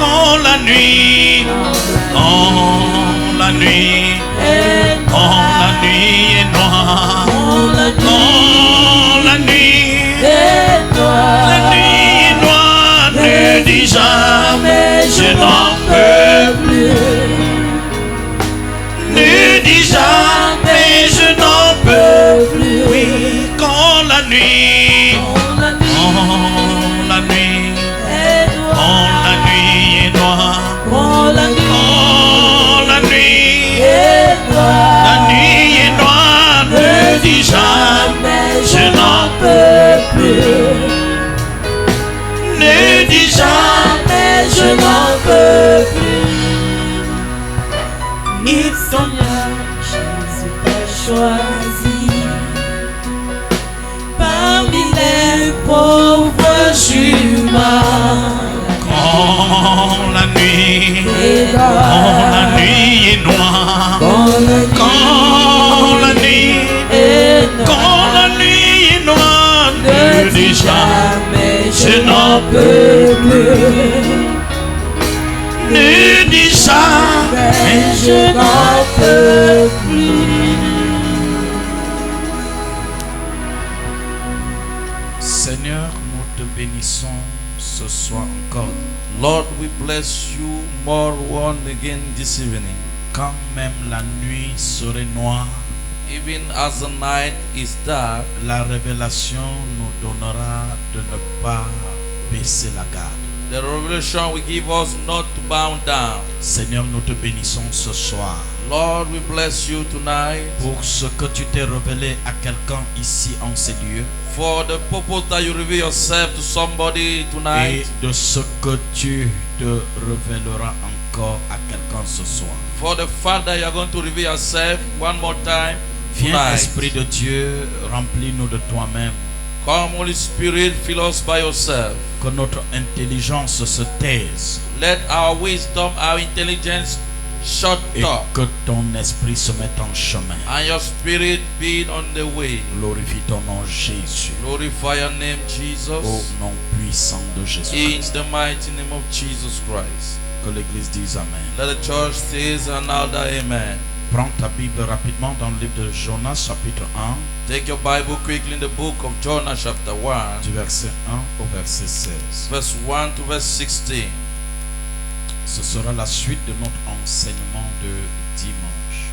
quand la nuit, quand la nuit est noire, quand la nuit est noire, ne dis jamais je n'en peux plus. Ne dis jamais je n'en peux plus. Oui, quand la nuit, quand la nuit est noire, quand la nuit est noire, ne dis jamais je n'en peux plus. Ne dis jamais je n'en peux plus. Seigneur, Jésus t'a choisi parmi les pauvres humains. Quand la nuit est noire, quand la nuit est noire, ne dis jamais je n'en peux plus. Ne dis jamais je n'en peux plus. Seigneur, nous te bénissons ce soir encore. Lord, we bless you more one again this evening. Quand même la nuit serait noire, Even as the night is dark, la révélation nous donnera de ne pas baisser la garde. the revelation will give us not to bow down. Seigneur, nous te bénissons ce soir Lord, we bless you tonight pour ce que tu t'es révélé à quelqu'un ici en ces lieux for the purpose that you reveal yourself to somebody et tonight, de ce que tu te révéleras encore à quelqu'un ce soir. for the fact that you are going to reveal yourself one more time Viens, tonight. Esprit de Dieu, remplis-nous de toi-même. Come, Holy Spirit, fill us by yourself. Que notre intelligence se taise Let our wisdom, our intelligence shut et up, que ton esprit se mette en chemin. and your spirit be on the way. Glorifie ton nom, Jésus. Glorify your name, Jesus. Au nom puissant de In Jésus. the mighty name of Jesus Christ. Que l'Église dise Amen. Let the church say another amen. Prends ta Bible rapidement dans le livre de Jonas, chapitre 1, Take your Bible quickly in the book of Jonah chapter 1, du verset 1 au verset 16. verse 1 to verse 16. Ce sera la suite de notre enseignement de dimanche.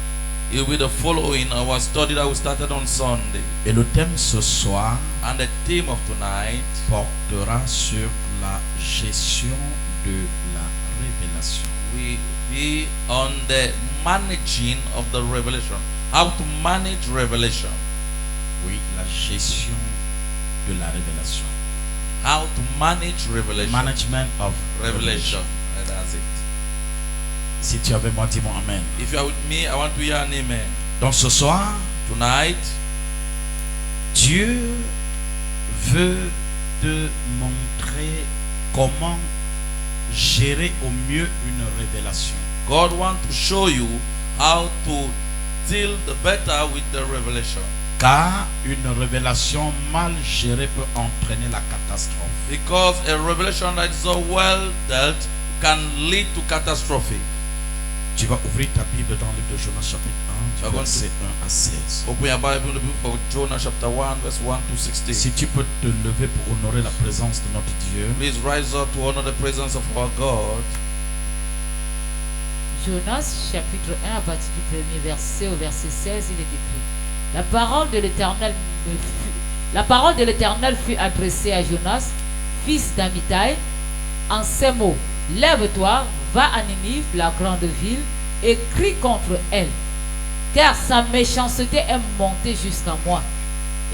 It will be the following our study that we started on Sunday. Et le thème ce soir And the theme of tonight portera sur la gestion de la révélation. will be on the managing of the revelation. How to manage revelation. Oui, la gestion de la révélation. How to manage revelation. Management of Revelation. And that's it. Si tu es avec moi, dis-moi Amen. If you are with me, I want to hear an amen. Donc ce soir, Tonight, Dieu veut te montrer comment gérer au mieux une révélation. God wants to show you how to deal the better with the revelation. Car une révélation mal gérée peut entraîner la catastrophe. Because a revelation that is so well dealt can lead to catastrophe. Tu vas ouvrir ta Bible dans le livre de Jonas chapitre 1, We're going verset 1 à 16. Open your Bible in the book of Jonah chapter 1 verse 1 to 16. Si tu peux te lever pour honorer la présence de notre Dieu. Please rise up to honor the presence of our God. Jonas chapitre 1 à partir du premier verset au verset 16, il est écrit: La parole de l'Éternel fut adressée à Jonas, fils d'Amittai, en ces mots: Lève-toi, va à Ninive, la grande ville, et crie contre elle, car sa méchanceté est montée jusqu'à moi.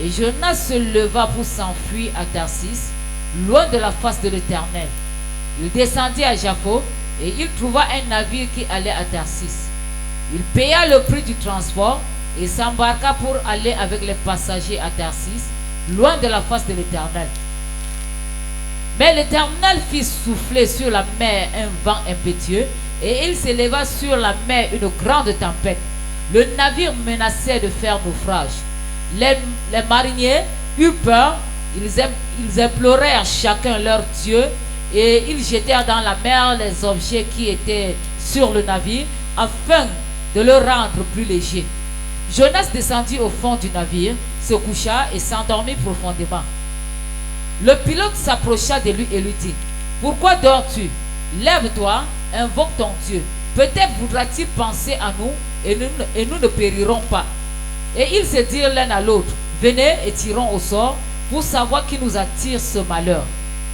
Et Jonas se leva pour s'enfuir à Tarsis, loin de la face de l'Éternel. Il descendit à Jaffo, et il trouva un navire qui allait à Tarsis. Il paya le prix du transport et s'embarqua pour aller avec les passagers à Tarsis, loin de la face de l'Éternel. Mais l'Éternel fit souffler sur la mer un vent impétueux, et il s'éleva sur la mer une grande tempête. Le navire menaçait de faire naufrage. Les mariniers eurent peur, ils implorèrent chacun leur Dieu, et ils jetèrent dans la mer les objets qui étaient sur le navire afin de le rendre plus léger. Jonas descendit au fond du navire, se coucha et s'endormit profondément. Le pilote s'approcha de lui et lui dit: pourquoi dors-tu? Lève-toi, invoque ton Dieu. Peut-être voudra-t-il penser à nous et nous ne périrons pas. Et ils se dirent l'un à l'autre: venez et tirons au sort pour savoir qui nous attire ce malheur.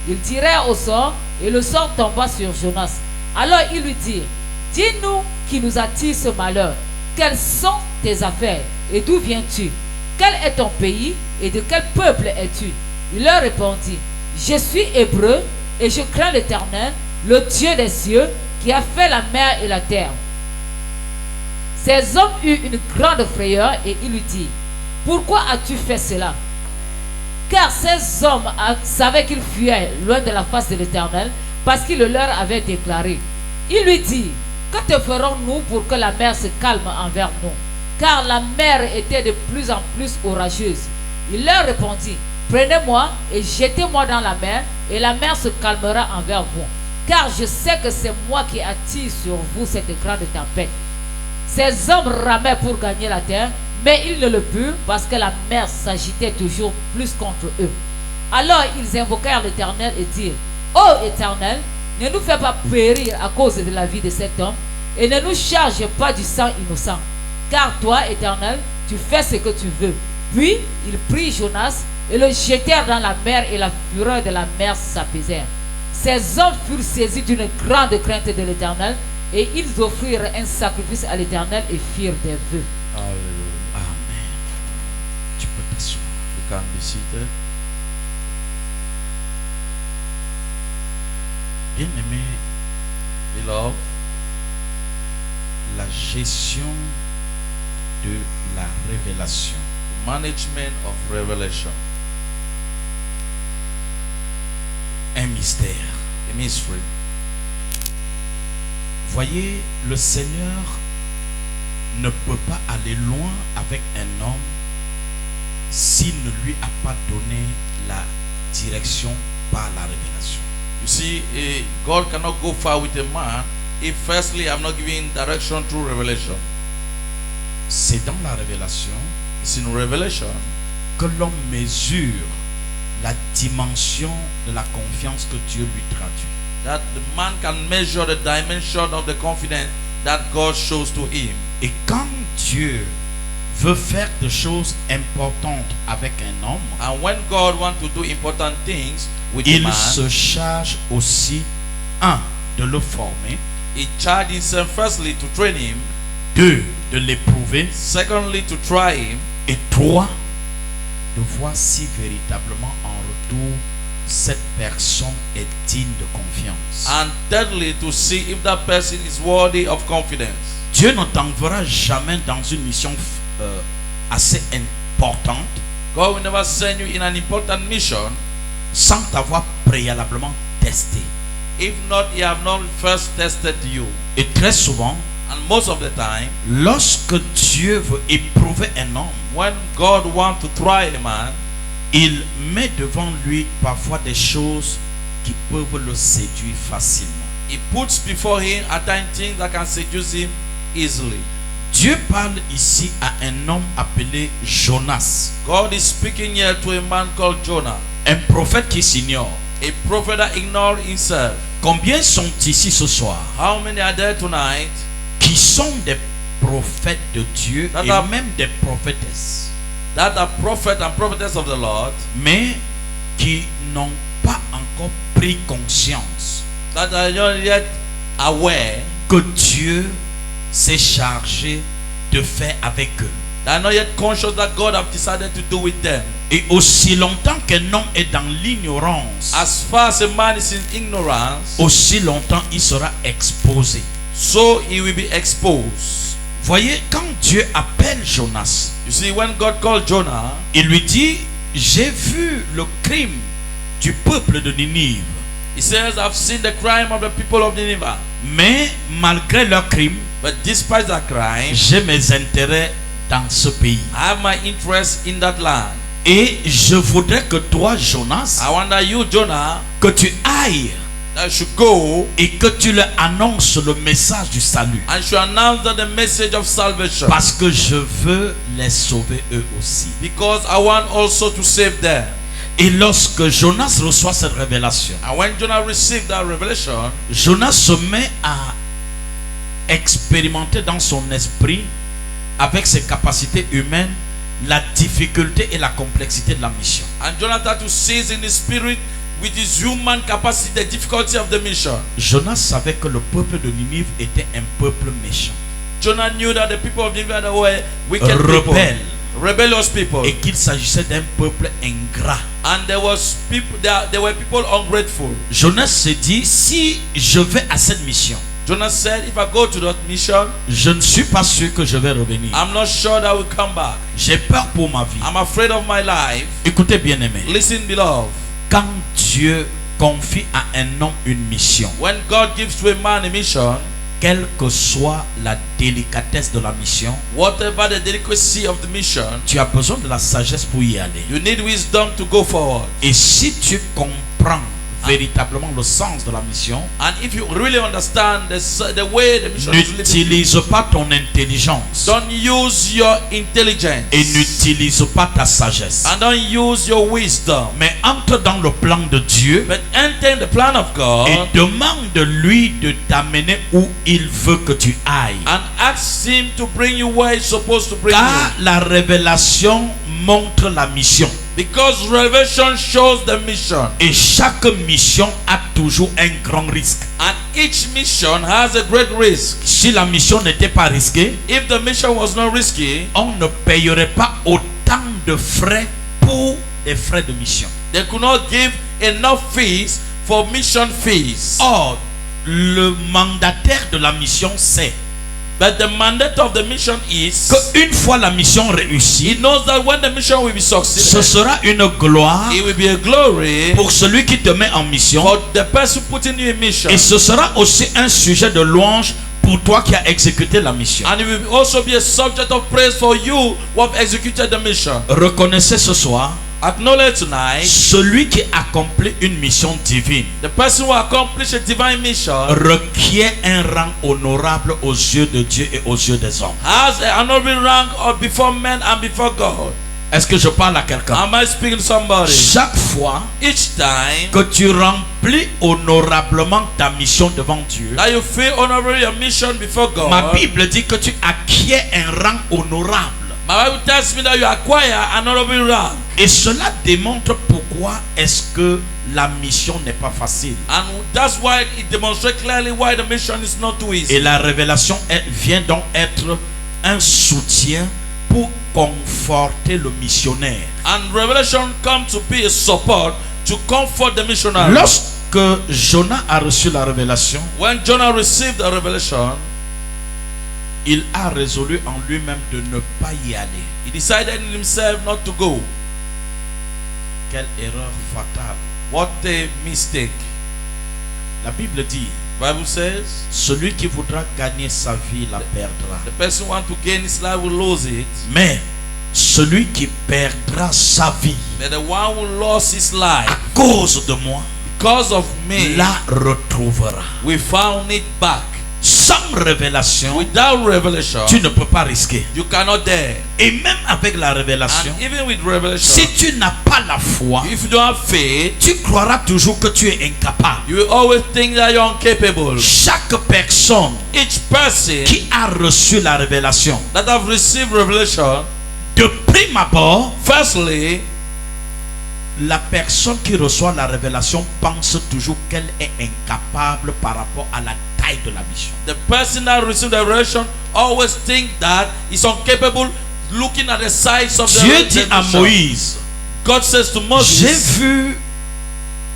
Ils tirèrent au sort et le sort tomba sur Jonas. Alors ils lui dirent: dis-nous qui nous attire ce malheur. Quelles sont tes affaires et d'où viens-tu? Quel est ton pays et de quel peuple es-tu? Il leur répondit: je suis hébreu et je crains l'Éternel, le Dieu des cieux, qui a fait la mer et la terre. Ces hommes eurent une grande frayeur et il lui dit: pourquoi as-tu fait cela? Car ces hommes savaient qu'ils fuyaient loin de la face de l'Éternel, parce qu'il le leur avait déclaré. Il lui dit: que te ferons-nous pour que la mer se calme envers nous? Car la mer était de plus en plus orageuse. Il leur répondit: prenez-moi et jetez-moi dans la mer, et la mer se calmera envers vous. Car je sais que c'est moi qui attire sur vous cette grande tempête. Ces hommes ramaient pour gagner la terre, mais ils ne le purent parce que la mer s'agitait toujours plus contre eux. Alors ils invoquèrent l'Éternel et dirent: ô Éternel, ne nous fais pas périr à cause de la vie de cet homme, et ne nous charge pas du sang innocent. Car toi, Éternel, tu fais ce que tu veux. Puis ils prirent Jonas et le jetèrent dans la mer, et la fureur de la mer s'apaisèrent. Ces hommes furent saisis d'une grande crainte de l'Éternel, et ils offrirent un sacrifice à l'Éternel et firent des vœux. Hallelujah. Amen. Tu peux t'asseoir. You can be seated. Bien-aimé, Beloved, la gestion de la révélation. management of revelation, Un mystère. a mystery. Voyez, le Seigneur ne peut pas aller loin avec un homme s'il ne lui a pas donné la direction par la révélation. You see, God cannot go far with a man if firstly I'm not giving direction through revelation. C'est dans la révélation It's in revelation que l'homme mesure la dimension de la confiance que Dieu lui traduit. that the man can measure the dimension of the confidence that God shows to him. Et quand Dieu veut faire des choses importantes avec un homme, And when God wants to do important things with a il man, se charge aussi, de le former, he charges himself firstly to train him, 2, de l'éprouver, secondly to try him, et 3, de voir si véritablement en retour cette personne est digne de confiance. and thirdly to see if that person is worthy of confidence. Dieu ne t'enverra jamais dans une mission assez importante God will never send you in an important mission sans t'avoir préalablement testé. if not he have not first tested you. Et très souvent, And most of the time, lorsque Dieu veut éprouver un homme, when God wants to try a man, il met devant lui parfois des choses qui peuvent le séduire facilement. he puts before him at times things that can seduce him easily. Dieu parle ici à un homme appelé Jonas, God is speaking here to a man called Jonah, un prophète qui s'ignore. a prophet that ignored himself. Combien sont ici ce soir How many are there tonight qui sont des prophètes de Dieu et That- même des prophétesses, that are prophet and prophetess of the Lord, mais qui n'ont pas encore pris conscience that are not yet aware, que Dieu s'est chargé de faire avec eux? that are not yet conscious that God have decided to do with them? Et aussi longtemps qu'un homme est dans l'ignorance, As far as a man is in ignorance, aussi longtemps il sera exposé. so he will be exposed. Voyez, quand Dieu appelle Jonas, You see, when God called Jonah, il lui dit: j'ai vu le crime du peuple de Ninive, he says, I've seen the crime of the people of Nineveh, mais malgré leur crime, but despite that crime, j'ai mes intérêts dans ce pays. I have my interest in that land. Et je voudrais que toi, Jonas, I wonder you, Jonah, que tu ailles that you should go et que tu leur annonces le message du salut. and should announce the message of salvation. Parce que je veux les sauver eux aussi. Because I want also to save them. Et lorsque Jonas reçoit cette révélation, And when Jonah received that revelation, Jonas se met à expérimenter dans son esprit, avec ses capacités humaines, la difficulté et la complexité de la mission. and Jonathan to seize in his spirit with his human capacity the difficulty of the mission. Jonas savait que le peuple de Ninive était un peuple méchant, Jonah knew that the people of Nineveh were wicked people, rebelle, rebellious people, et qu'il s'agissait d'un peuple ingrat. and there were people ungrateful. Jonas se dit, si je vais à cette mission, Jonah said, if I go to that mission, je ne suis pas sûr que je vais revenir. I'm not sure that I will come back. J'ai peur pour ma vie. I'm afraid of my life. Écoutez bien aimé, Listen, beloved. quand Dieu confie à un homme une mission, When God gives to a man a mission, quelle que soit la délicatesse de la mission, whatever the delicacy of the mission, tu as besoin de la sagesse pour y aller. you need wisdom to go forward. Et si tu comprends véritablement le sens de la mission, And if you really understand the way the mission is living, n'utilise pas ton intelligence don't use your intelligence et n'utilise pas ta sagesse, and don't use your wisdom, mais entre dans le plan de Dieu but enter the plan of God et demande-lui de t'amener où il veut que tu ailles. and ask Him to bring you where He's supposed to bring Car you. la révélation montre la mission. Because revelation shows the mission, Et chaque mission a toujours un grand risque. and each mission has a great risk. Si la mission n'était pas risquée, If the mission was not risky, on ne payerait pas autant de frais pour des frais de mission. they could not give enough fees for mission fees. Or, le mandataire de la mission sait But the mandate of the mission is, qu'une fois la mission he réussie, knows that when the mission will be ce succeeded, sera une gloire it will be a glory pour celui qui te met en mission. for the person putting you in mission. Et ce sera aussi un sujet de louange pour toi qui as exécuté la mission. And it will also be a subject of praise for you who have executed the mission. Reconnaissez ce soir, Acknowledge tonight, celui qui accomplit une mission divine the person who accomplished a divine mission requiert un rang honorable aux yeux de Dieu et aux yeux des hommes. has an honorable rank before men and before God. Est-ce que je parle à quelqu'un? Am I speaking to somebody? Chaque fois Each time que tu remplis honorablement ta mission devant Dieu, that you feel honorable your mission before God, ma Bible dit que tu acquiers un rang honorable. my Bible tells me that you acquire an honorable rank. Et cela démontre pourquoi est-ce que la mission n'est pas facile. And that's why it demonstrates clearly why the mission is not too easy. Et la révélation vient donc être un soutien pour conforter le missionnaire. And revelation comes to be a support to comfort the missionary. Lorsque Jonas a reçu la révélation, When Jonah received the revelation, il a résolu en lui-même de ne pas y aller. he decided in himself not to go. Quelle erreur fatale. What a mistake. La Bible dit, Bible says, celui qui voudra gagner sa vie la perdra. the person who wants to gain his life will lose it. Mais celui qui perdra sa vie But the one who lost his life à cause de moi because of me la retrouvera. we found it back. Sans révélation, Without revelation, tu ne peux pas risquer. you cannot dare. Et même avec la révélation, And even with revelation, si tu n'as pas la foi, if you don't have faith, tu croiras toujours que tu es incapable. you will always think that you're incapable. Chaque personne Each person qui a reçu la révélation, that have received revelation, de prime abord, firstly, la personne qui reçoit la révélation pense toujours qu'elle est incapable par rapport à la taille de la mission. the person that received the revelation always think that he's incapable looking at the size of the Dieu dit à revelation. Moïse, God says to j'ai Moses, vu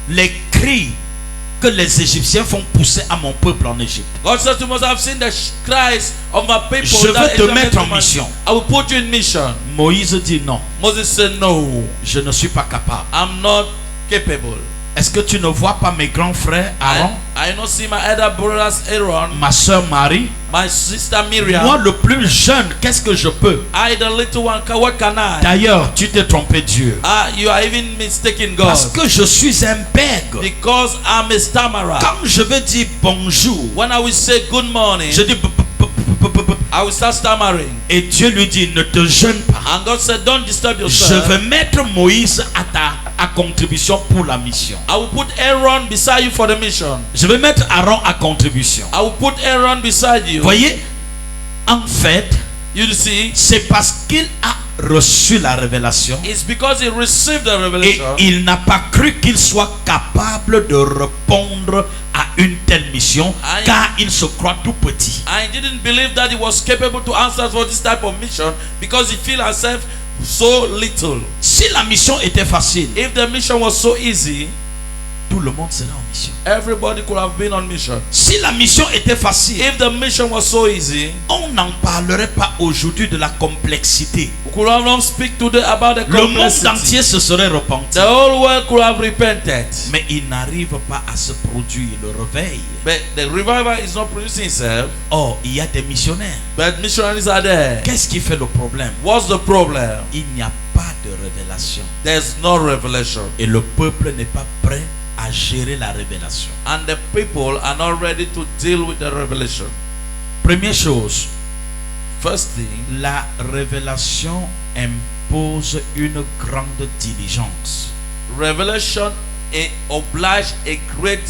les cris que les Égyptiens font pousser à mon peuple en Égypte. God says to Moses, I've seen the cries of my people. Je that veux te examine mettre en my- mission. I will put you in mission. Moïse dit non, Moses said, no, je ne suis pas capable. I'm not capable. Est-ce que tu ne vois pas mes grands frères Aaron, I not see my elder brothers Aaron, ma soeur Marie? my sister Miriam. Moi, le plus jeune, qu'est-ce que je peux? I, the little one, what can I? D'ailleurs, tu t'es trompé Dieu. You are even mistaken God. Parce que je suis un bègue. Because I'm a stammerer. Quand je veux dire bonjour, When I will say good morning, je dis I will start stammering. et Dieu lui dit ne te gêne pas. And God said, don't disturb Je yourself. vais mettre Moïse à contribution pour la mission. I will put Aaron beside you for the mission. Je vais mettre Aaron à contribution. I will put Aaron beside you. Voyez, en fait, You see, c'est parce qu'il a reçu la révélation it's because he received the et revelation. il n'a pas cru qu'il soit capable de répondre à une telle mission, car il se croit tout petit. I didn't believe that he was capable to answer for this type of mission because he feel himself so little. Si la mission était facile, If the mission was so easy, tout le monde serait en mission. everybody could have been on mission. Si la mission était facile, If the mission was so easy, on n'en parlerait pas aujourd'hui de la complexité. we could have not speak today about the Le monde complexity. entier se serait repenti. The whole world could have repented. Mais il n'arrive pas à se produire le réveil. But the revival is not producing itself. Or, il y a des missionnaires. But missionaries are there. Qu'est-ce qui fait le problème? What's the problem? Il n'y a pas de révélation. There's no revelation. Et le peuple n'est pas prêt à gérer la révélation. And the people are not ready to deal with the revelation. Première chose, First thing, la révélation impose une grande diligence. revelation oblige a great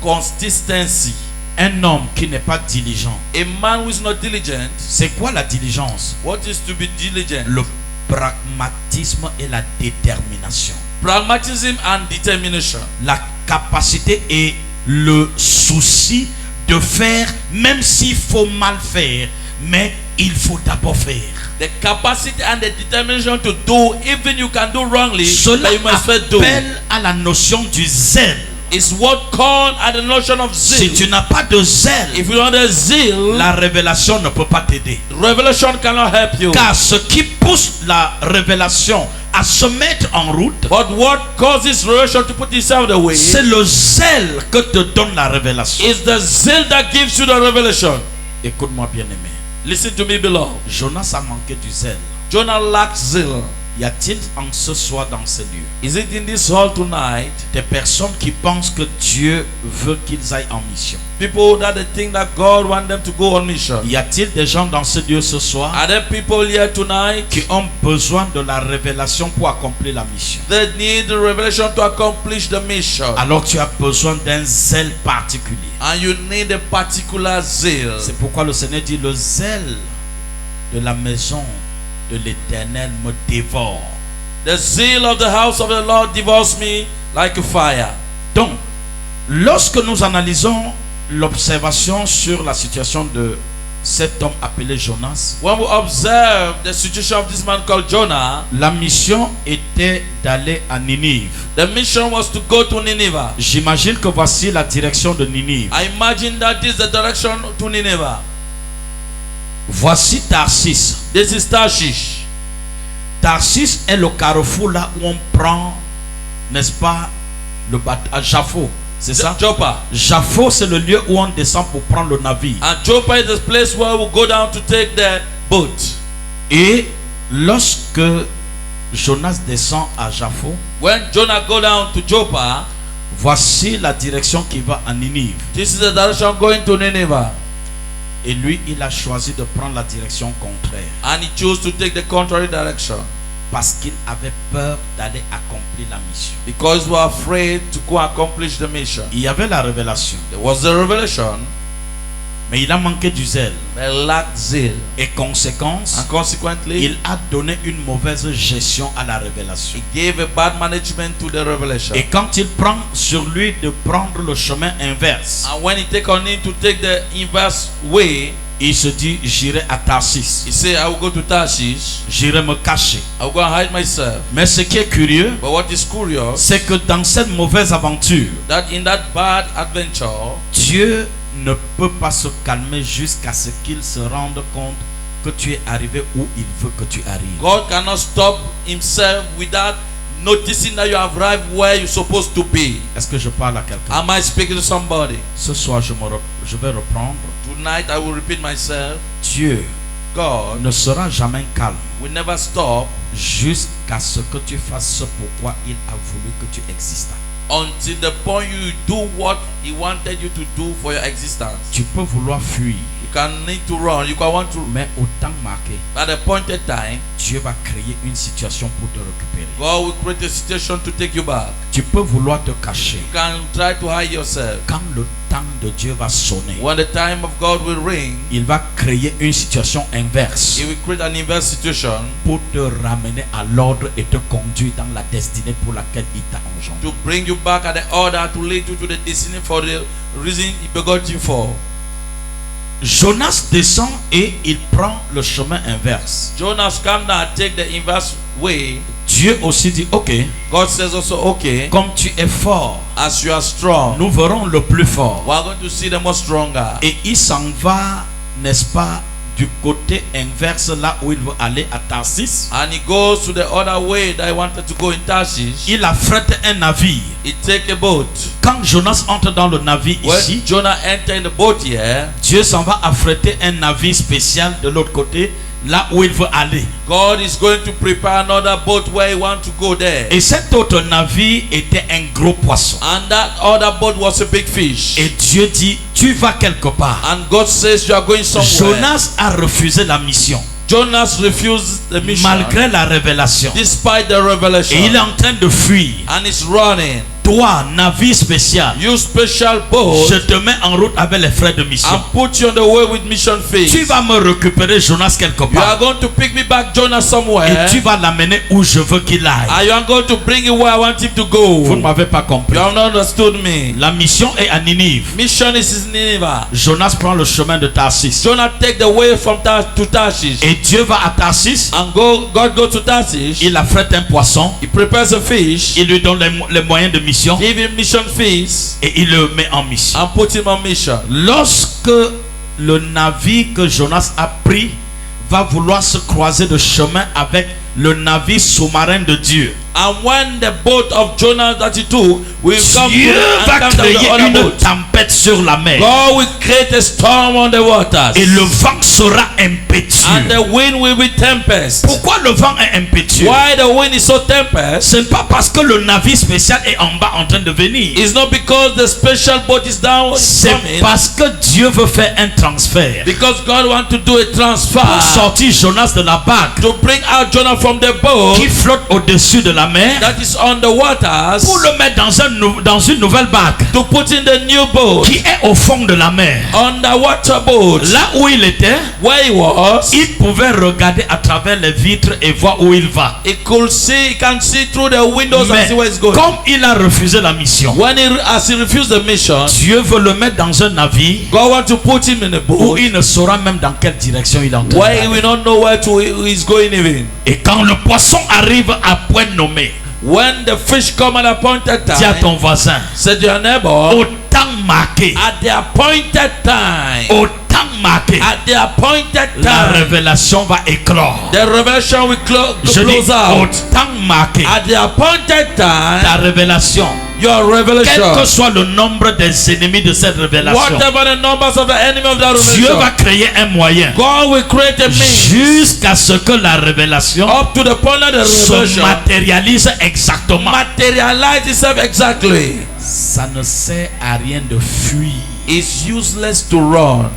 consistency. Un homme qui n'est pas diligent. A man who is not diligent, C'est quoi la diligence? what is to be diligent? Le pragmatisme et la détermination. Pragmatism and determination. La capacité et le souci de faire, même s'il faut mal faire, mais il faut d'abord faire. The capacity and the determination to do, even you can do wrongly, Cela but you must first do. appelle à la notion du zèle. It's what called at the notion of Si zeal. tu n'as pas de zèle, If you don't have zeal, la révélation ne peut pas t'aider. revelation cannot help you. Car ce qui pousse la révélation à se mettre en route, But what causes revelation to put itself the way c'est le zèle que te donne la révélation. is the zeal that gives you the revelation. Écoute-moi bien aimé. Listen to me, beloved. Jonas a manqué du zèle. Jonah lacked zeal. Y a-t-il en ce soir dans ce lieu Is it in this hall tonight? des personnes qui pensent que Dieu veut qu'ils aillent en mission? People that they think that God wants them to go on mission. Y a-t-il des gens dans ce lieu ce soir Are there people here tonight? qui ont besoin de la révélation pour accomplir la mission? They need the revelation to accomplish the mission. Alors tu as besoin d'un zèle particulier. And you need a particular zeal. C'est pourquoi le Seigneur dit: le zèle de la maison de l'Éternel me dévore. The zeal of the house of the Lord devours me like a fire. Donc, lorsque nous analysons l'observation sur la situation de cet homme appelé Jonas, When we observe the situation of this man called Jonah, la mission était d'aller à Ninive. the mission was to go to Nineveh. J'imagine que voici la direction de Ninive. I imagine that this is the direction to Nineveh. Voici Tarsis. This is Tarshish. Tarsis est le carrefour là où on prend, n'est-ce pas, le bateau à Jaffo. C'est ça? Joppa. Jaffo, c'est le lieu où on descend pour prendre le navire. And Joppa is the place where we go down to take the boat. Et lorsque Jonas descend à Jaffo, When Jonah go down to Joppa, voici la direction qui va à Ninive. this is the direction going to Nineveh. Et lui, il a choisi de prendre la direction contraire And he chose to take the contrary direction parce qu'il avait peur d'aller accomplir la mission. because we are afraid to go accomplish the mission. Il y avait la révélation, There was the revelation, mais il a manqué du zèle. but lacked zeal. Et conséquence, And consequently, il a donné une mauvaise gestion à la révélation. he gave a bad management to the revelation. Et quand il prend sur lui de prendre le chemin inverse, And when he take on him to take the inverse way, il se dit: j'irai à Tarsis, he say, I will go to Tarshish. j'irai me cacher. I will go and hide myself. Mais ce qui est curieux, But what is curious, c'est que dans cette mauvaise aventure, that in that bad adventure, Dieu ne peut pas se calmer jusqu'à ce qu'il se rende compte que tu es arrivé où il veut que tu arrives. God cannot stop himself without noticing that you have arrived where you're supposed to be. Est-ce que je parle à quelqu'un? Am I speaking to somebody? Ce soir, je vais reprendre. Tonight I will repeat myself. Dieu God ne sera jamais calme will never stop jusqu'à ce que tu fasses ce pourquoi il a voulu que tu existes. until the point you do what He wanted you to do for your existence. Tu peux vouloir fuir, You can need to run. You can want to. mais au temps marqué, At a appointed time, Dieu va créer une situation pour te récupérer. God will create a situation to take you back. Tu peux vouloir te cacher. You can try to hide yourself. Quand le temps de Dieu va sonner, When the time of God will ring, il va créer une situation inverse He will create an inverse situation pour te ramener à l'ordre et te conduire dans la destinée pour laquelle il t'a engendré. to bring you back at the order, to lead you to the destiny for the reason He begot you for. Jonas descend et il prend le chemin inverse. Jonas come down and take the inverse way. Dieu aussi dit, ok, God says also, okay, comme tu es fort, as you are strong, nous verrons le plus fort. we are going to see the more stronger. Et il s'en va, n'est-ce pas, du côté inverse, là où il veut aller à Tarsis. And he goes to the other way that he wanted to go in Tarshish. Il affrète un navire. He take a boat. Quand Jonas entre dans le navire When ici, Jonah entered in the boat here, Dieu s'en va affréter un navire spécial de l'autre côté, là où il veut aller. God is going to prepare another boat where he wants to go there. Et cet autre navire était un gros poisson. And that other boat was a big fish. Et Dieu dit, tu vas quelque part. And God says you are going somewhere. Jonas a refusé la mission, Jonas refused the mission malgré la révélation. despite the revelation. Et il est en train de fuir. And he's running. Toi, navire spécial, You special boat je te mets en route avec les frais de mission. and put you on the way with mission fees. Tu vas me récupérer Jonas quelque You are part. going to pick me back Jonah somewhere. Et tu vas l'amener où je veux qu'il aille. And you are going to bring him where I want him to go. Vous ne m'avez pas compris. You have not understood me. La mission est à Ninive. Mission is in Nineveh. Jonas prend le chemin de Tarsis. Jonah take the way from to Tarshish. Et Dieu va à Tarsis. And God go to Tarshish. Il affrète un poisson. He prepares a fish. Il lui donne les moyens de mission. Give him mission fees. Et il le met en mission. And put him on mission. Lorsque le navire que Jonas a pris va vouloir se croiser de chemin avec le navire sous-marin de Dieu, And when the boat of Jonah that he took will come Dieu and va come down créer the other une boat, tempête sur la mer. God will create a storm on the waters. Et le vent sera impétueux. And the wind will be tempest. Pourquoi le vent est impétueux? Why the wind is so tempest? Ce n'est pas parce que le navire spécial est en bas en train de venir. It's not because the special boat is down C'est coming. parce que Dieu veut faire un transfert. Because God wants to do a transfer Pour sortir Jonas de la barque to bring out Jonah from the boat qui flotte au-dessus de la mer, that is on the waters, pour le mettre dans une nouvelle barque to put in the new boat qui est au fond de la mer. on the water boat. Là où il était, Where he was, il pouvait regarder à travers les vitres et voir où il va. he can see through the windows and Mais see where he's going. comme il a refusé la mission, As he refused the mission, Dieu veut le mettre dans un navire God wants to put him in a où boat il ne saura même dans quelle direction il est en train where he d'aller. will not know where he's going even. Et quand le poisson arrive à point nommé, When the fish come at appointed dis à time, ton voisin, said your neighbor, au temps marqué, at the appointed time, au temps marqué, at the appointed la time, révélation va éclore. the revelation will Je dis close au out. temps marqué, At the appointed ta time, révélation, your quel que revelation, soit le nombre des ennemis de cette révélation, whatever the numbers of the enemy of that Dieu va revelation, créer un moyen God will create a means jusqu'à ce que la révélation up to the point that the se revelation matérialise exactement. materialize itself exactly. Ça ne sert à rien de fuir. It's useless to run.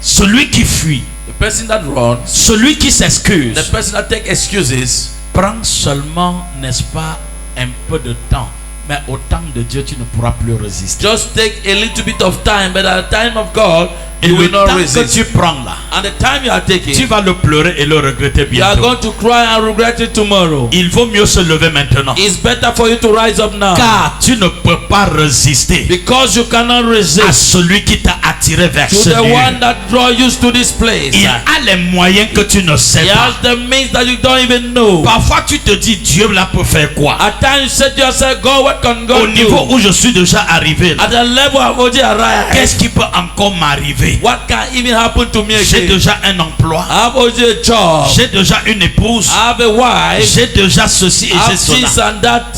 Celui qui fuit, The person that runs, celui qui s'excuse, the person that take excuses, prend seulement, n'est-ce pas, un peu de temps. Mais au temps de Dieu, tu ne pourras plus résister. just take a little bit of time, but at the time of God, Et you le will not temps que resist. tu prends là, And the time you are taking, tu vas le pleurer et le regretter you are bientôt. going to cry and regret it tomorrow. Il vaut mieux se lever maintenant. It's better for you to rise up now, Car tu ne peux pas résister because you cannot à resist celui qui t'a attiré attiré vers to ce the lieu. one that draw you to this place. Il a les moyens que tu ne sais He pas. has the means that you don't even know. Parfois tu te dis, Dieu là peut faire quoi? At times you say to yourself, God, what can Au God niveau do? où je suis déjà arrivé, là, At the level I've already arrived, qu'est-ce qui peut encore m'arriver? what can even happen to me J'ai again? déjà un emploi, I have already a job. j'ai déjà une épouse, I have a wife. j'ai déjà ceci et I j'ai have cela. this and that.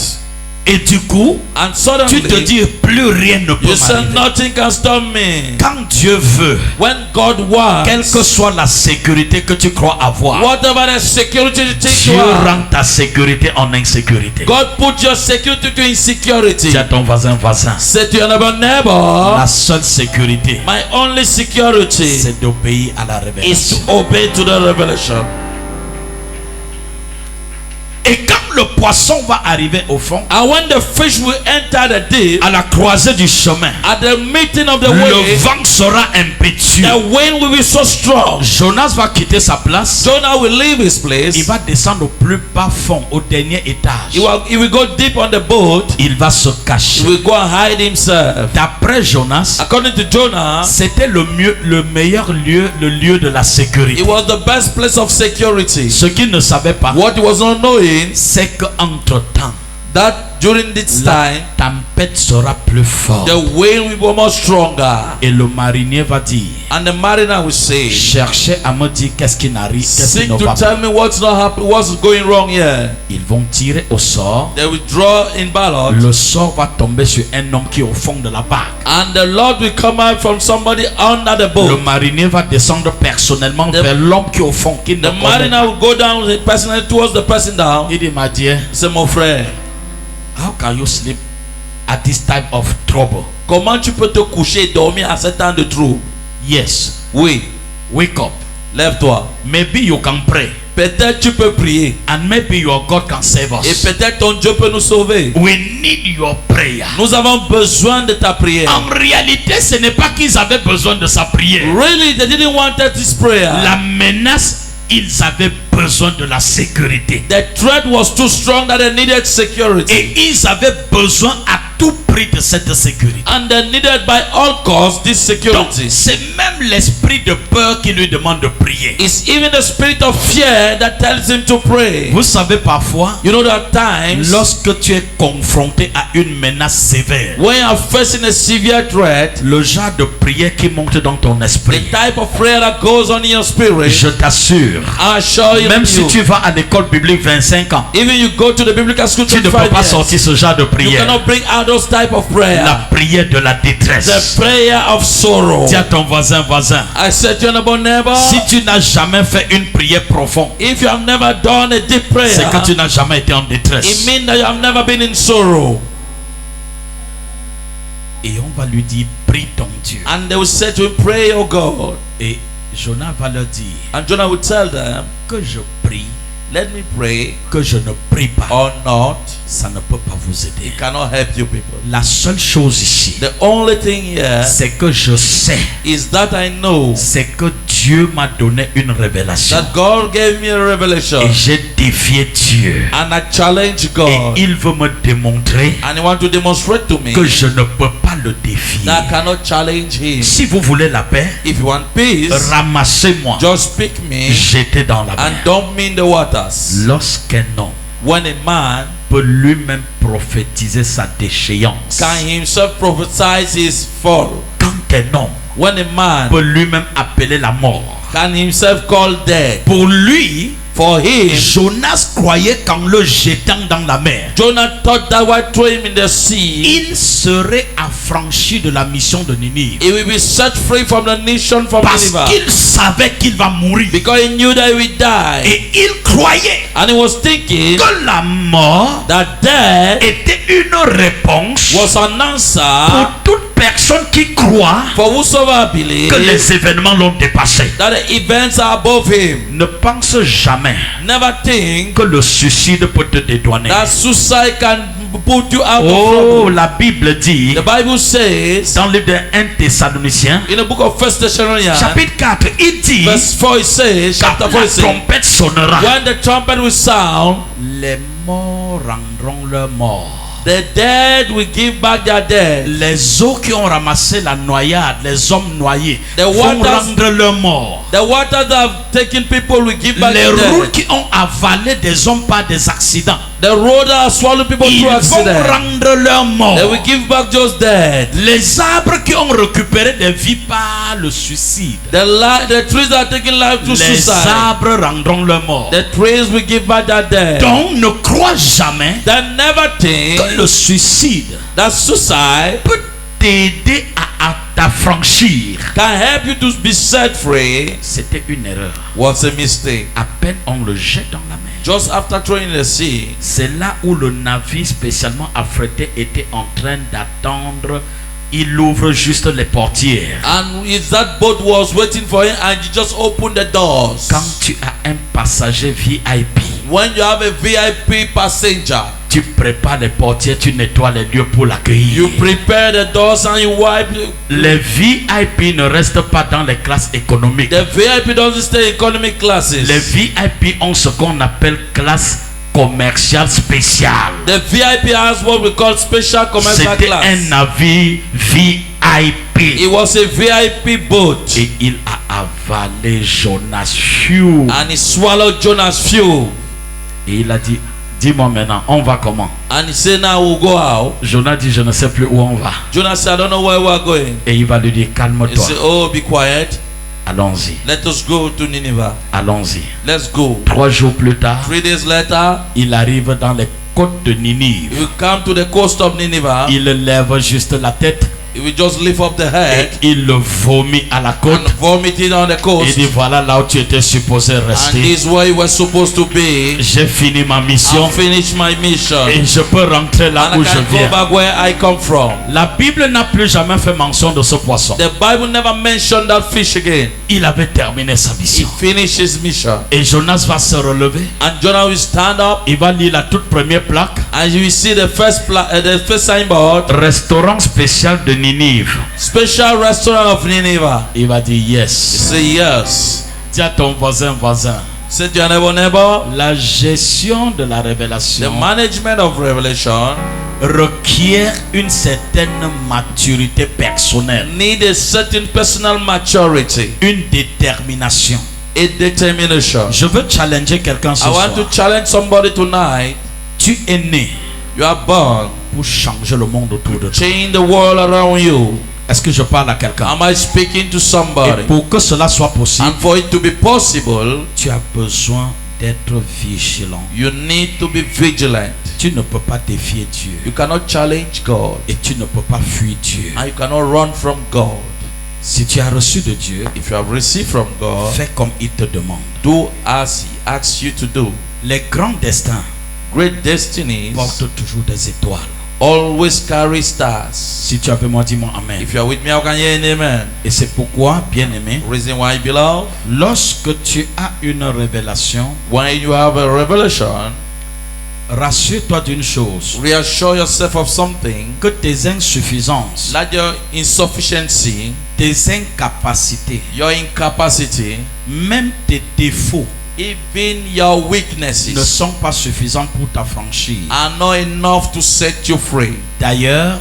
Et du coup, And tu te suddenly, dis, plus rien ne peut you say m'arriver. nothing can stop me. Quand Dieu veut, When God wants, quelle que soit la sécurité que tu crois avoir, whatever the security you think Dieu you are, rend ta sécurité en insécurité. God put your security to insecurity. Dis à ton voisin, Say to your neighbor, la seule sécurité, my only security c'est d'obéir à la is révélation. to obey to the revelation. Et quand le poisson va arriver au fond, And when the fish will enter the deep, à la croisée du chemin, at the meeting of the le way, vent sera impétueux. the wind will be so strong. Jonas va quitter sa place. Jonah will leave his place. Il va descendre au plus bas fond, au dernier étage. He will go deep on the boat. Il va se He cacher. will go and hide himself. D'après Jonas, According to Jonah, c'était le meilleur lieu, le lieu de la sécurité. it was the best place of security. Ce qu'il ne savait pas, What he was not knowing, c'est qu'entre temps, that during this la time, tempête sera plus forte. the wind will be more stronger. Et le marinier va dire, And the mariner will say, cherchez à me dire qu'est-ce qui n'arrive, qu'est-ce qui seek ne to va pas. tell me what's not happening, what's going wrong here. Ils vont tirer au sort. They will draw in ballot, Le sort va tomber sur un homme qui est au fond de la barque. and the Lord will come out from somebody under the Le boat. marinier va descendre personnellement The- vers l'homme qui est au fond, qui ne The connaît mariner pas. will go down personally towards the person down. Il dit, ma dear, C'est mon frère. how can you sleep at this type of trouble? Comment tu peux te coucher et dormir à ce temps de trou? Yes, Oui, wake up. lève-toi. Maybe you can pray. Peut-être tu peux prier. And maybe your God can save Et us. peut-être ton Dieu peut nous sauver. We need your prayer. Nous avons besoin de ta prière. En réalité, ce n'est pas qu'ils avaient besoin de sa prière. Really, they didn't want this prayer. La menace, ils avaient besoin de la sécurité. The threat was too strong that they needed security. Et ils avaient besoin à tout prix de cette sécurité. And they needed by all costs this Donc, security. c'est même l'esprit de peur qui lui demande de prier. It's even the spirit of fear that tells him to pray. Vous savez parfois, You know that times lorsque tu es confronté à une menace sévère, when you are facing a severe threat, le genre de prière qui monte dans ton the esprit, type of prayer that goes on in your spirit, je t'assure, I assure you, même si tu vas à l'école biblique 25 ans, even you go to the biblical school tu ne peux 25 pas years, sortir ce genre de you prière. cannot bring out those type of prayer. La prière de la détresse. The prayer of sorrow. Dis à ton voisin, I said to your neighbor, si tu n'as jamais fait une prière profonde, if you have never done a deep prayer, c'est que tu n'as jamais été en it détresse. means that you have never been in sorrow. Et on va lui dire, prie ton Dieu. And they will say to him, pray, oh God. Et Jonas va leur dire, And Jonah will tell them, que je prie, let me pray que je ne prie pas, or not, ça ne peut pas vous aider. cannot help you people. La seule chose ici, The only thing here c'est que je sais, is that I know c'est que Dieu m'a donné une révélation. that God gave me a revelation, Et j'ai défié Dieu. and I challenge Et God, il veut me démontrer and He wants to demonstrate to me que je ne peux pas le défier. that I cannot challenge Him. Si vous voulez la paix, If you want peace, ramassez-moi. just pick me J'étais dans la and mer. dump me in the waters. Lorsqu'un homme When a man peut lui-même prophétiser sa déchéance, can himself prophesize his fall, quand un homme when a man peut lui-même appeler la mort, can himself call death, pour lui, for him, Jonas croyait qu'en le jetant dans la mer, Jonah thought that while throw him in the sea, il serait affranchi de la mission de Ninive. he will be set free from the nation from Parce Nineveh, qu'il savait qu'il va mourir. because he knew that he would die, Et il croyait and he was thinking que la mort that death était une réponse was an answer pour toute personne qui croit for whosoever believes que les événements l'ont dépassé. that the events are above him. Ne pense jamais Never think que le suicide peut te dédouaner. that suicide can put you out of Oh, trouble. la Bible dit The Bible says dans le livre de 1 Thessaloniciens, in the book of 1 Thessalonians, chapitre 4, il dit verse 4, it says, quand chapter 4, la it says, trompette sonnera, when the trumpet will sound, les morts rendront leur mort. The dead will give back their dead. Les eaux qui ont ramassé la noyade, les hommes noyés, The vont waters- rendre leurs morts. The waters that have taken people will give back Les their routes dead. qui ont avalé des hommes par des accidents, The road that have swallowed people ils through vont accident. rendre leurs They morts. will give back those dead. Les arbres qui ont récupéré des vies par le suicide, The trees that are taking life through les suicide. arbres rendront leurs morts. The trees will give back their dead. Donc ne crois jamais They never think que le suicide that suicide peut t'aider à t'affranchir. can help you to be set free. C'était une erreur. Was a mistake. À peine on le jette dans la mer. Just after throwing in the sea, C'est là où le navire spécialement affrété était en train d'attendre. Il ouvre juste les portières. and if that boat was waiting for him, and you just open the doors. Quand tu as un passager VIP, When you have a VIP passenger, tu prépares les portières, tu nettoies les lieux pour l'accueillir. you prepare the doors and you wipe. Les VIP ne restent pas dans les classes économiques. The VIP doesn't stay in economic classes. Les VIP ont ce qu'on appelle classe commerciale spéciale. The VIP has what we call special commercial C'était class. un navire VIP. It was a VIP boat, Et il a avalé Jonas. Phew. and he swallowed Jonah's fuel. Et il a dit, dis-moi maintenant, on va comment? And he said, "Now we'll go out." Jonas dit, je ne sais plus où on va. Jonah said, "I don't know where we are going." Et il va lui dire, He calme-toi. said, "Oh, be quiet. Allons-y, Let us go to Nineveh. allons-y. Let's go." 3 jours plus tard, 3 days later, il arrive dans les côtes de Ninive. he will come to the coast of Nineveh. Il lève juste la tête He will just lift up the et head il le vomit à la côte. and vomit it on the Il coast. dit, voilà là où tu étais supposé And rester. this is where you were supposed to be. J'ai fini ma mission I finished my mission. et je peux rentrer là And où I je can go viens. back where I come from. La Bible n'a plus jamais fait mention de ce poisson. The Bible never mentioned that fish again. Il avait terminé sa He mission. finished his mission. Et Jonas va se relever. And Jonah will stand up, Il va lire la toute première plaque. and you will see the first signboard. Restaurant spécial de Ninive. Special restaurant of Nineveh. Il va dire You yes. say yes. Dis à ton voisin. Say to your neighbor, La gestion de la the révélation management of revelation requiert une certaine maturité personnelle, need a certain personal maturity, une détermination. a determination. Je veux challenger quelqu'un ce I want to soir. challenge somebody tonight. Tu es né You are born pour changer le monde autour de toi. change the world around you. Est-ce que je parle à quelqu'un? Am I speaking to Et somebody? pour que cela soit possible, And for it to be possible, tu as besoin d'être vigilant. you need to be vigilant. Tu ne peux pas défier Dieu You cannot challenge God, et tu ne peux pas fuir Dieu. and you cannot run from God. Si tu as reçu de Dieu, If you have received from God, fais comme il te demande. do as He asks you to do. Les grands destins Great destinies portent toujours des étoiles. always carry stars. Si tu es avec moi, dis-moi Amen. If you are with me, I can hear an amen. Et c'est pourquoi, bien-aimé, Reason why, beloved, lorsque tu as une révélation, when you have a revelation, rassure-toi d'une chose, reassure yourself of something, que tes insuffisances, that your insufficiency, tes incapacités, your incapacity, même tes défauts even your ne weaknesses sont pas suffisants pour t'affranchir. are not enough to set you free. D'ailleurs,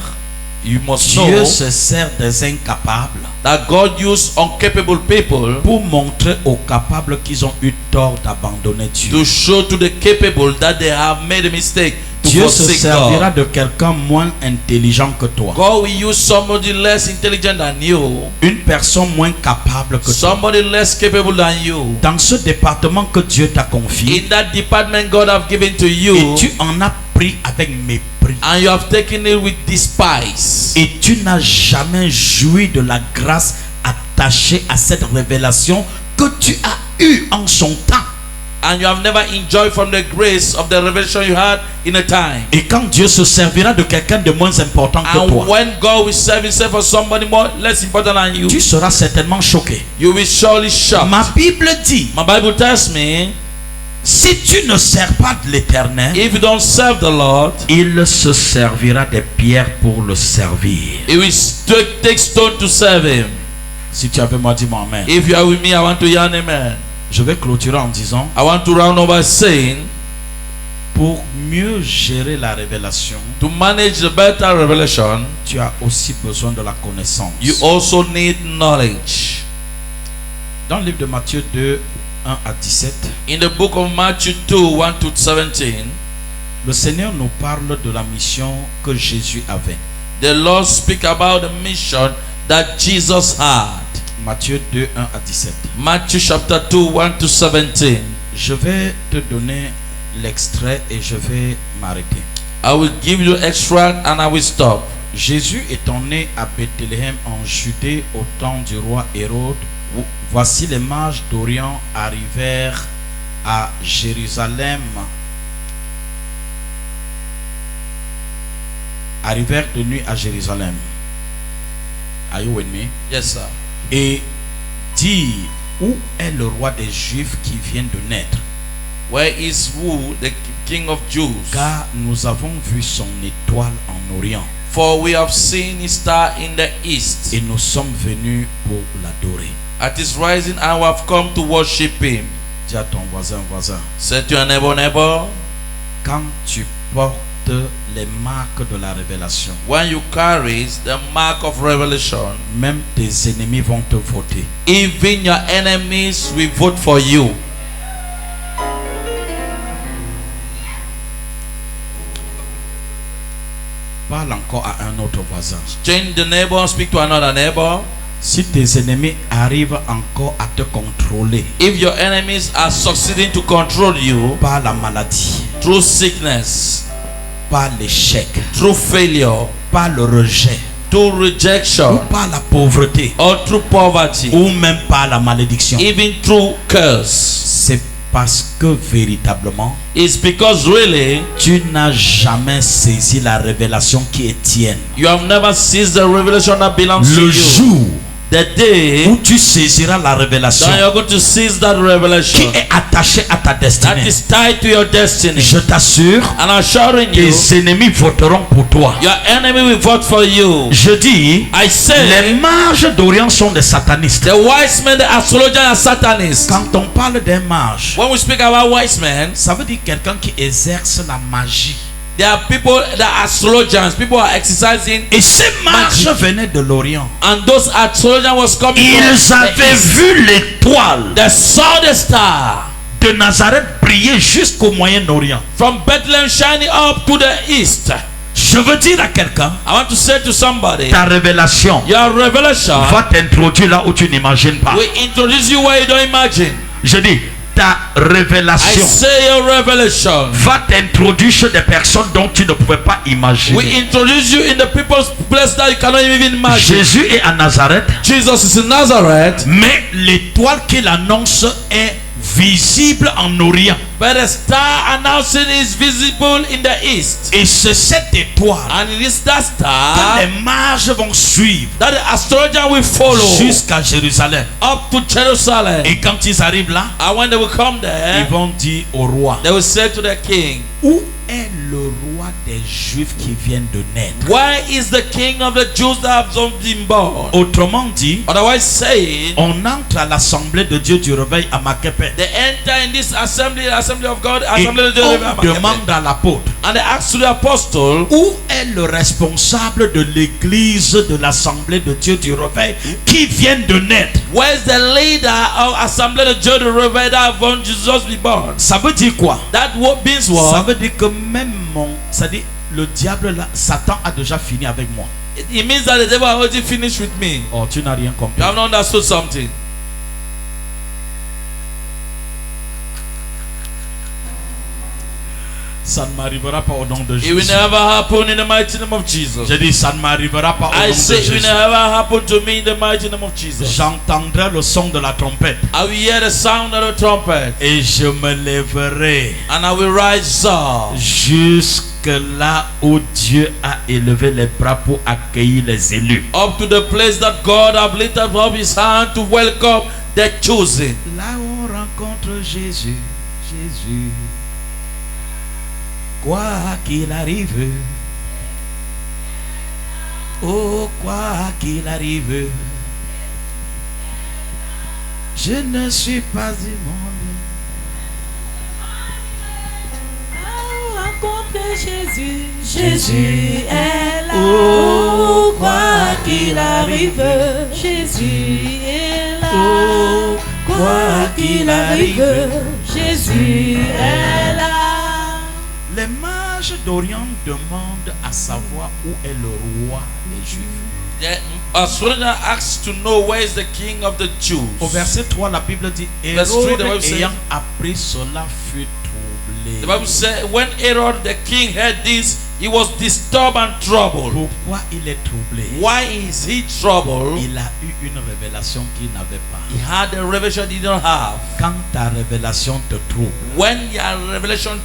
You must Dieu know se sert des incapables that God used uncapable people pour montrer aux capables qu'ils ont eu tort d'abandonner Dieu. to show to the capable that they have made a mistake to Dieu se forsake servira God. de quelqu'un moins intelligent que toi, God will use somebody less intelligent than you, une personne moins capable que toi, somebody less capable than you, dans ce département que Dieu t'a confié, in that department God have given to et you, tu en as pris avec mépris. and you have taken it with despise. Et tu n'as jamais joui de la grâce attachée à cette révélation que tu as eue en son temps. And you have never enjoyed from the grace of the revelation you had in a time. Et quand Dieu se servira de quelqu'un de moins important que And toi, when God will serve himself for somebody more less important than you, tu seras certainement choqué. you will surely shock. Ma Bible dit, My Bible tells me, si tu ne sers pas de l'Éternel, if you don't serve the Lord, il se servira des pierres pour le servir. He will take stone to serve him. Si tu es avec moi, dis-moi Amen. If you are with me, I want to hear an amen. Je vais clôturer en disant, I want to round up by saying, Pour mieux gérer la révélation, To manage the better revelation, tu as aussi besoin de la connaissance. you also need knowledge. Dans le livre de Matthieu 2, 1 à 17, In the book of Matthew 2, 1 to 17, le Seigneur nous parle de la mission que Jésus avait. the Lord speak about the mission that Jesus had. Matthieu 2, 1 à 17. Matthew chapter 2, 1 to 17. Je vais te donner l'extrait et je vais m'arrêter. I will give you extract and I will stop. Jésus étant né à Bethléem en Judée au temps du roi Hérode, voici les mages d'Orient arrivèrent à Jérusalem. Arrivèrent de nuit à Jérusalem. Are you with me? Yes, sir. Et dit, où est le roi des Juifs qui vient de naître? Where is who, the King of Jews? Car nous avons vu son étoile en Orient For we have seen his star in the east. et nous sommes venus pour l'adorer. At his rising, I have come to worship him. Dis à ton voisin, Say to your neighbor, neighbor, quand tu portes les marques de la révélation, when you carry the mark of revelation, même tes ennemis vont te voter. even your enemies will vote for you. Parle encore à un autre voisin. Change the neighbor, speak to another neighbor. Si tes ennemis arrivent encore à te contrôler If your enemies are succeeding to control you par la maladie, through sickness, par l'échec, through failure, par le rejet, through ou rejection, par la pauvreté, or through poverty, ou même par la malédiction, even through curse, c'est parce que véritablement it's because really tu n'as jamais saisi la révélation qui est tienne. you have never seized the revelation that belongs to Le you. jour The day où tu saisiras la révélation that you're going to seize that qui revelation est attachée à ta that destinée, is tied to your destiny, je t'assure, and assuring you, tes ennemis voteront pour toi. your enemy will vote for you. Je dis, I say, les mages d'Orient sont des satanistes. the wise men, the astrologers, are Satanists. Quand on parle d'un mage, When we speak about wise men, ça veut dire quelqu'un qui exerce la magie. there are people that are astrologers, people are exercising, Et ces mages venaient de l'Orient. and those astrologers was coming Ils from the avaient east. vu l'étoile They saw the star de Nazareth briller jusqu'au Moyen-Orient. from Bethlehem shining up to the east. Je veux dire à quelqu'un, I want to say to somebody, ta révélation your revelation va t'introduire là où tu n'imagines pas. will introduce you where you don't imagine. Je dis, ta I révélation say your revelation va t'introduire chez des personnes dont tu ne pouvais pas will imaginer. introduce you in the people's place that you cannot even imagine. Jésus est à Nazareth, Jesus is in Nazareth, mais l'étoile qu'il annonce est visible en Orient. but the star announcing is visible in the east. Et c'est cette étoile And it is that que star les mages vont suivre that the astrologer will follow jusqu'à Jérusalem. up to Jerusalem. Et quand ils arrivent là, And when they will come ils there, vont dire au roi, they will say to the king, où est le roi des Juifs qui vient de naître? where is the king of the Jews that have been born? Autrement dit, Otherwise saying, on entre à l'assemblée de Dieu du réveil à Makepe. they enter in this assembly of God, Et assembly of the on demande à l'apôtre, and they ask to the apostle, où est le responsable de l'église de l'assemblée de Dieu du réveil qui vient de naître? where's the leader of assembly of the Jews that have born Jesus be born? Ça veut dire quoi? That what means Ça what? veut dire que même ça dit le diable là, Satan a déjà fini avec moi. It means that the devil already finished with me. Oh, tu n'as rien compris. You have not understood something. Ça ne m'arrivera pas au nom de It will Jésus. never happen in the mighty name of Jesus. Je dis, ça ne m'arrivera pas au nom I de say it will Jésus. never happen to me in the mighty name of Jesus. J'entendrai le son de la trompette I will hear the sound of the trumpet et je me lèverai and I will rise up jusque là où Dieu a élevé les bras pour accueillir les élus. up to the place that God have lifted up his hand to welcome the chosen. Là où on rencontre Jésus, Jésus, quoi qu'il arrive, oh quoi qu'il arrive, je ne suis pas du monde. que Jésus, Jésus est là. Oh, Quoi qu'il arrive, Jésus est là. oh, quoi qu'il arrive, Jésus est là. Les mages d'Orient demandent à savoir où est le roi des Juifs. The astronomer asks to know where is the king of the Jews. Au verset 3, la Bible dit Verse 3, the Bible Hérode says- ayant appris cela fut troublé. The Bible says when Herod the king heard this, he was disturbed and troubled. Pourquoi il est troublé? Why is he troubled? Il a eu une révélation qu'il n'avait pas. He had a revelation he didn't have. Quand ta révélation te trouble, When your revelation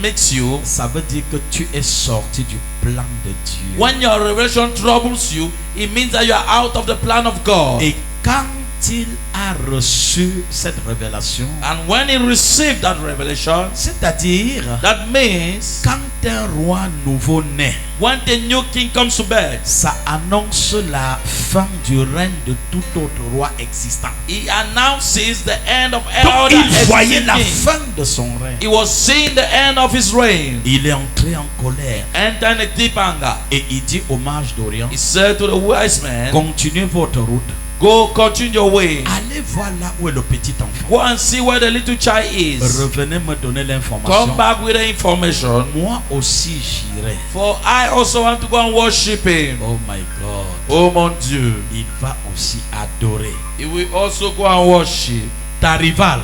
makes you, ça veut dire que tu es sorti du plan de Dieu. when your revelation troubles you, it means that you are out of the plan of God. Et quand il a reçu cette révélation, And when he received that revelation, c'est-à-dire that means quand un roi nouveau naît, when the new king comes to birth, ça annonce la fin du règne de tout autre roi existant. he announces the end of Donc all il voyait la king. fin de son règne. He was seeing the end of his reign. Il est entré en colère Enter in a deep anger. et il dit aux mages d'Orient, He said to the wise men, continuez votre route, go continue your way. allez voir là où est le petit enfant. Go and see where the little child is. Revenez me donner Come l'information. back with the information. Moi aussi j'irai. For I also want to go and worship him. Oh my God. Oh mon Dieu. Il va aussi adorer. He will also go and worship. Ta rival,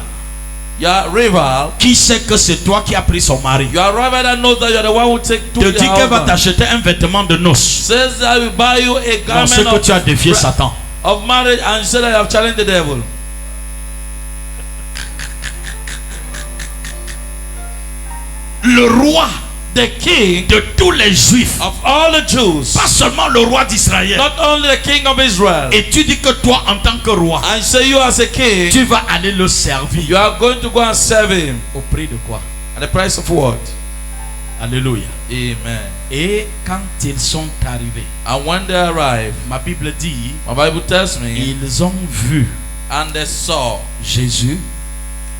Your rival, qui sait que c'est toi qui as pris son mari, your rival that knows that you're the one who take to te the dit qu'elle va husband, t'acheter un vêtement de noces. says that I will buy you a Parce garment que tu as défié Satan. of marriage and say that you have challenged the devil. Le roi The king de tous les juifs, of all the Jews, pas seulement le roi d'Israël. not only the king of Israel. Et tu dis que toi en tant que roi, And say you as a king, tu vas aller le servir. you are going to go and serve him. Au prix de quoi? At the price of what? Alléluia. Amen. Et quand ils sont arrivés, And when they arrive, ma Bible dit, my Bible tells me, ils ont vu and they saw Jésus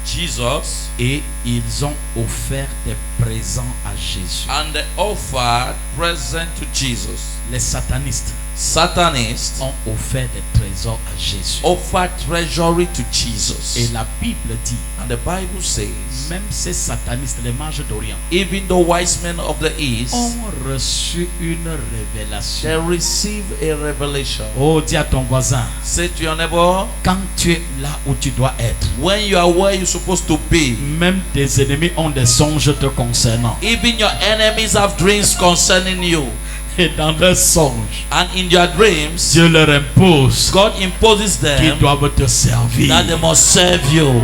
Jesus, et ils ont offert des présents à Jésus. and they offered present to Jesus. Les satanistes Satanists ont offert des trésors à Jésus. offered treasury to Et Jesus. la Bible dit, And the Bible says, même ces satanistes, les mages d'Orient, even the wise men of the East, ont reçu une they révélation. receive a revelation. Oh, dis à ton voisin, Say to your neighbor, quand tu es là où tu dois être, when you are where you're supposed to be, même tes ennemis ont des songes te concernant. even your enemies have dreams concerning you. Et dans leurs songes, And in your dreams, Dieu leur impose God imposes qu'ils them doivent te servir. that they must serve you.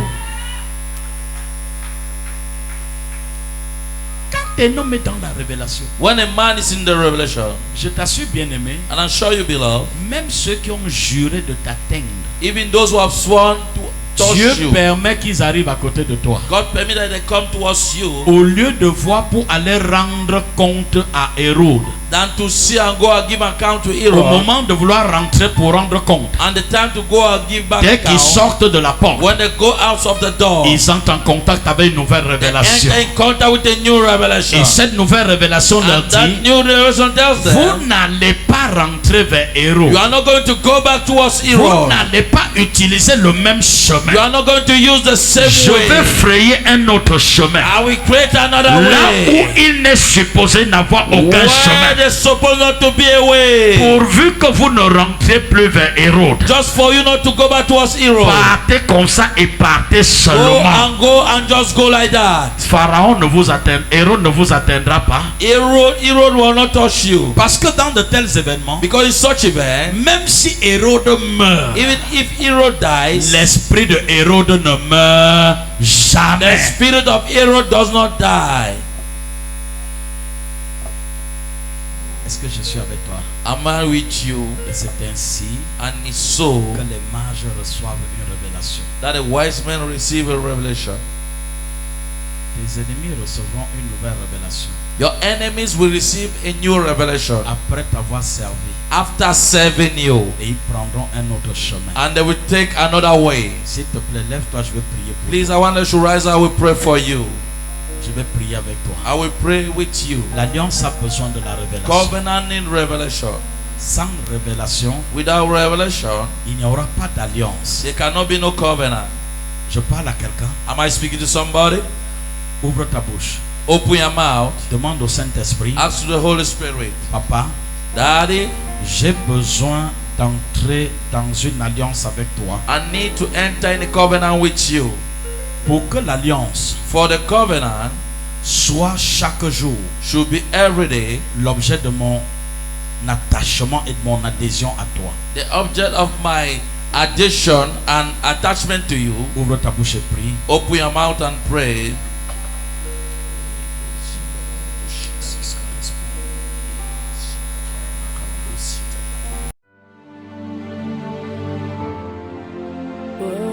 Quand tu es nommé dans la révélation, When a man is in the revelation, je t'assure bien aimé, and I'm sure you beloved, même ceux qui ont juré de t'atteindre, even those who have sworn to touch Dieu you, permet qu'ils arrivent à côté de toi. God permit that they come towards you Au lieu de voir pour aller rendre compte à Hérode, than to see and go and give account to au Herod. moment de vouloir rentrer pour rendre compte, And the time to go and give back dès qu'ils account, sortent de la porte, when they go out of the door, ils entrent en contact avec une nouvelle révélation. enter in contact with a new revelation. Et cette nouvelle révélation leur And that dit, new revelation tells vous them, n'allez pas rentrer vers Hérode. you are not going to go back towards Vous Herod. n'allez pas utiliser le même chemin. You are not going to use the same Je vais way. frayer un autre chemin. I will create another Là où way. il n'est supposé n'avoir aucun Where chemin. there's supposed not to be a way. Pourvu que vous ne rentrez plus vers Hérode. Just for you not to go back towards Herod. Partez comme ça et partez Go seulement. and go and just go like that. Pharaon ne vous atteindra, Hérode ne vous atteindra pas. Herod will not touch you. Parce que dans de tels événements, Because in such event, même si Hérode meurt, even if Herod dies, l'esprit de Hérode ne meurt the jamais. spirit of Herod does not die. Est-ce que je suis avec toi? Am I with you? Et c'est ainsi And it's so que les mages reçoivent une révélation. that the wise men receive a revelation. Tes ennemis recevront une nouvelle révélation Your enemies will receive a new revelation après t'avoir servi. after serving you. Et ils prendront un autre chemin. And they will take another way. S'il te plaît, lève-toi, je vais prier pour Please, I want us to rise. I will pray for you. toi. Je vais prier avec toi. I will pray with you. L'alliance a besoin de la révélation. Covenant in revelation. Sans révélation, Without revelation, il n'y aura pas d'alliance. there cannot be no covenant. Je parle à quelqu'un. Am I speaking to somebody? Ouvre ta bouche. Open your mouth. Demande au Saint-Esprit. Ask the Holy Spirit. Papa, Daddy, j'ai besoin d'entrer dans une alliance avec toi. I need to enter in a covenant with you. Pour que l'alliance For the covenant soit chaque jour should be every day l'objet de mon attachement et de mon adhésion à toi. the object of my addition and attachment to you. Ouvre ta bouche et prie. Open your mouth and pray. Oh.